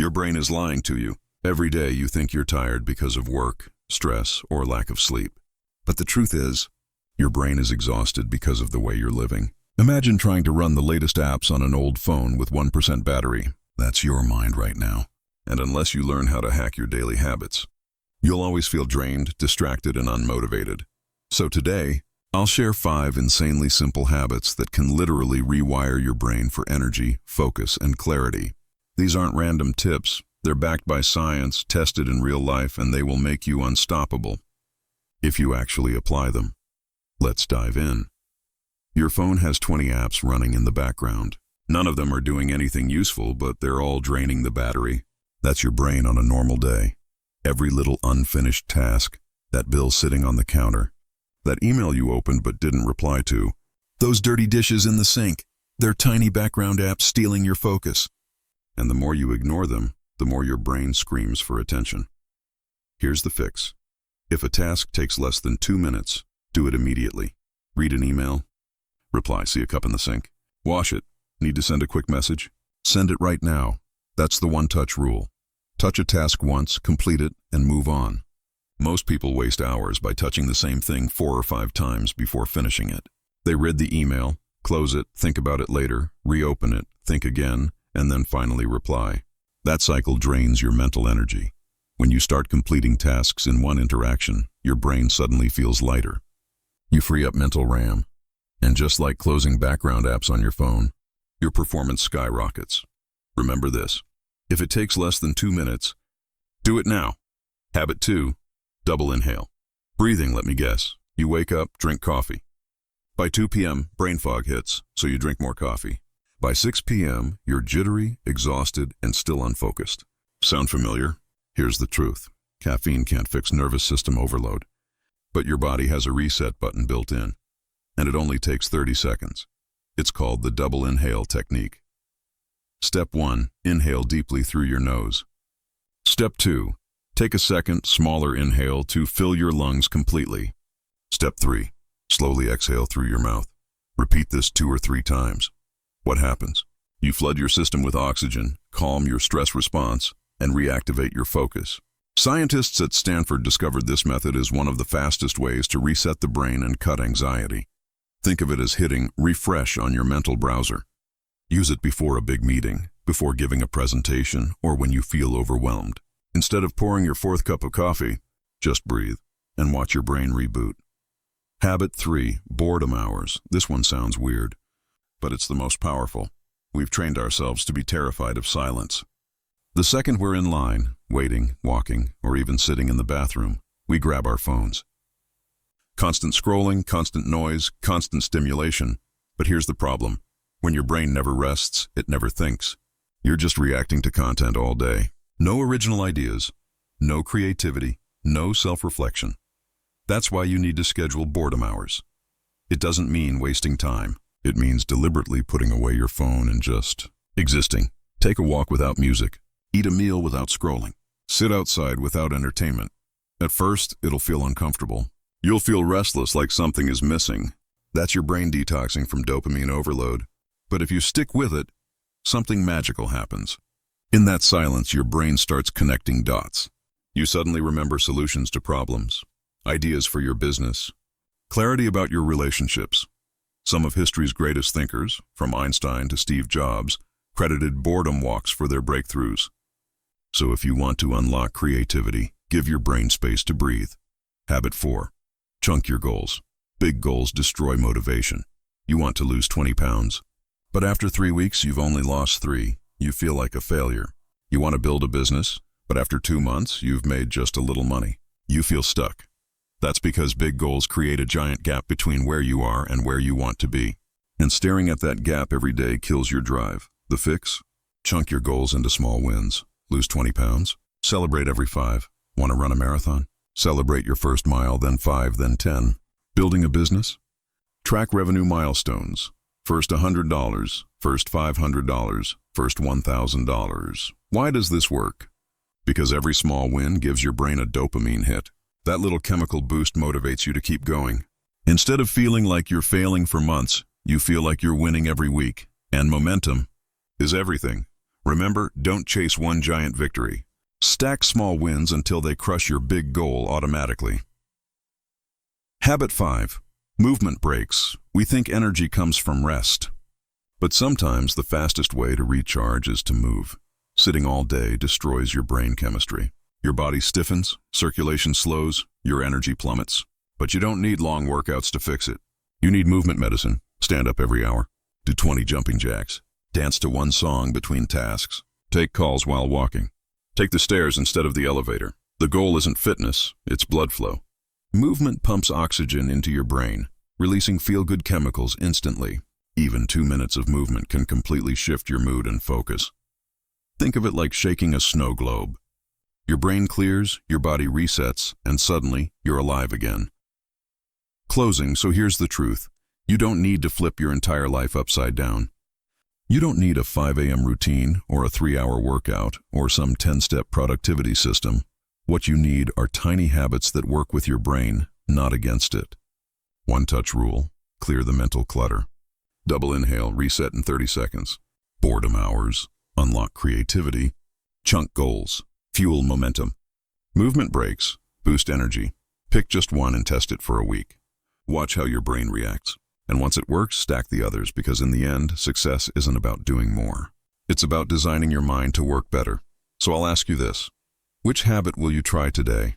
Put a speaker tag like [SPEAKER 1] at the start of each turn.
[SPEAKER 1] Your brain is lying to you. Every day you think you're tired because of work, stress, or lack of sleep. But the truth is, your brain is exhausted because of the way you're living. Imagine trying to run the latest apps on an old phone with 1% battery. That's your mind right now. And unless you learn how to hack your daily habits, you'll always feel drained, distracted, and unmotivated. So today, I'll share 5 insanely simple habits that can literally rewire your brain for energy, focus, and clarity. These aren't random tips. They're backed by science, tested in real life, and they will make you unstoppable if you actually apply them. Let's dive in. Your phone has 20 apps running in the background. None of them are doing anything useful, but they're all draining the battery. That's your brain on a normal day. Every little unfinished task, that bill sitting on the counter, that email you opened but didn't reply to, those dirty dishes in the sink, they're tiny background apps stealing your focus. And the more you ignore them, the more your brain screams for attention. Here's the fix. If a task takes less than 2 minutes, do it immediately. Read an email. Reply, see a cup in the sink. Wash it. Need to send a quick message? Send it right now. That's the one-touch rule. Touch a task once, complete it, and move on. Most people waste hours by touching the same thing 4 or 5 times before finishing it. They read the email, close it, think about it later, reopen it, think again, and then finally reply. That cycle drains your mental energy. When you start completing tasks in one interaction, your brain suddenly feels lighter. You free up mental RAM. And just like closing background apps on your phone, your performance skyrockets. Remember this. If it takes less than 2 minutes, do it now. Habit 2, double inhale. Breathing, let me guess. You wake up, drink coffee. By 2 p.m., brain fog hits, so you drink more coffee. By 6 p.m., you're jittery, exhausted, and still unfocused. Sound familiar? Here's the truth. Caffeine can't fix nervous system overload. But your body has a reset button built in, and it only takes 30 seconds. It's called the double inhale technique. Step 1, inhale deeply through your nose. Step 2, take a second, smaller inhale to fill your lungs completely. Step 3, slowly exhale through your mouth. Repeat this 2 or 3 times. What happens? You flood your system with oxygen, calm your stress response, and reactivate your focus. Scientists at Stanford discovered this method is one of the fastest ways to reset the brain and cut anxiety. Think of it as hitting refresh on your mental browser. Use it before a big meeting, before giving a presentation, or when you feel overwhelmed. Instead of pouring your 4th cup of coffee, just breathe and watch your brain reboot. Habit 3, boredom hours. This one sounds weird, but it's the most powerful. We've trained ourselves to be terrified of silence. The second we're in line, waiting, walking, or even sitting in the bathroom, we grab our phones. Constant scrolling, constant noise, constant stimulation. But here's the problem. When your brain never rests, it never thinks. You're just reacting to content all day. No original ideas, no creativity, no self-reflection. That's why you need to schedule boredom hours. It doesn't mean wasting time. It means deliberately putting away your phone and just existing. Take a walk without music. Eat a meal without scrolling. Sit outside without entertainment. At first, it'll feel uncomfortable. You'll feel restless, like something is missing. That's your brain detoxing from dopamine overload. But if you stick with it, something magical happens. In that silence, your brain starts connecting dots. You suddenly remember solutions to problems, ideas for your business, clarity about your relationships. Some of history's greatest thinkers, from Einstein to Steve Jobs, credited boredom walks for their breakthroughs. So if you want to unlock creativity, give your brain space to breathe. Habit 4, chunk your goals. Big goals destroy motivation. You want to lose 20 pounds. But after 3 weeks, you've only lost 3. You feel like a failure. You want to build a business, but after 2 months, you've made just a little money. You feel stuck. That's because big goals create a giant gap between where you are and where you want to be. And staring at that gap every day kills your drive. The fix? Chunk your goals into small wins. Lose 20 pounds. Celebrate every 5. Want to run a marathon? Celebrate your first mile, then 5, then 10. Building a business? Track revenue milestones. First $100, first $500, first $1,000. Why does this work? Because every small win gives your brain a dopamine hit. That little chemical boost motivates you to keep going. Instead of feeling like you're failing for months, you feel like you're winning every week. And momentum is everything. Remember, don't chase one giant victory. Stack small wins until they crush your big goal automatically. Habit 5. Movement breaks. We think energy comes from rest. But sometimes the fastest way to recharge is to move. Sitting all day destroys your brain chemistry. Your body stiffens, circulation slows, your energy plummets. But you don't need long workouts to fix it. You need movement medicine. Stand up every hour. Do 20 jumping jacks. Dance to one song between tasks. Take calls while walking. Take the stairs instead of the elevator. The goal isn't fitness, it's blood flow. Movement pumps oxygen into your brain, releasing feel-good chemicals instantly. Even 2 minutes of movement can completely shift your mood and focus. Think of it like shaking a snow globe. Your brain clears, your body resets, and suddenly you're alive again. Closing, so here's the truth. You don't need to flip your entire life upside down. You don't need a 5 a.m. routine or a 3-hour workout or some 10-step productivity system. What you need are tiny habits that work with your brain, not against it. One-touch rule, clear the mental clutter. Double inhale, reset in 30 seconds. Boredom hours, unlock creativity. Chunk goals, fuel momentum. Movement breaks, boost energy. Pick just one and test it for a week. Watch how your brain reacts. And once it works, stack the others, because in the end, success isn't about doing more. It's about designing your mind to work better. So I'll ask you this. Which habit will you try today?